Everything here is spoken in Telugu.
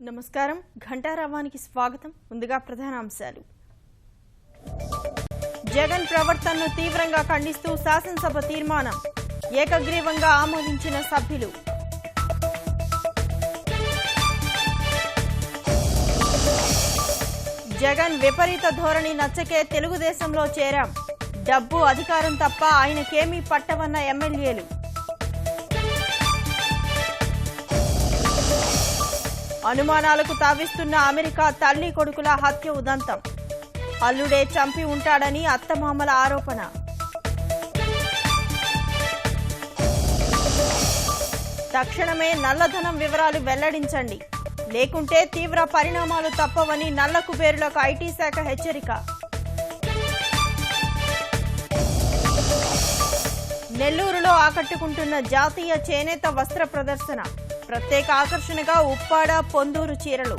నమస్కారం ఘంటారావానికి స్వాగతం ముందుగా ప్రధాన అంశాలు జగన్ ప్రవర్తనను తీవ్రంగా ఖండిస్తూ శాసనసభ తీర్మానం ఏకగ్రీవంగా ఆమోదించిన సభ్యులు జగన్ విపరీత ధోరణి నచ్చకే తెలుగుదేశంలో చేరాం డబ్బు అధికారం తప్ప ఆయనకేమీ పట్టవన్న ఎమ్మెల్యేలు అనుమానాలకు తావిస్తున్న అమెరికా తల్లి కొడుకుల హత్య ఉదంతం అల్లుడే చంపి ఉంటాడని అత్తమామల ఆరోపణ తక్షణమే నల్లధనం వివరాలు వెల్లడించండి లేకుంటే తీవ్ర పరిణామాలు తప్పవని నల్ల కుబేరులకు ఐటీ శాఖ హెచ్చరిక నెల్లూరులో ఆకట్టుకుంటున్న జాతీయ చేనేత వస్త్ర ప్రదర్శన ప్రత్యేక ఆకర్షణగా ఉప్పాడ పొందూరు చీరలు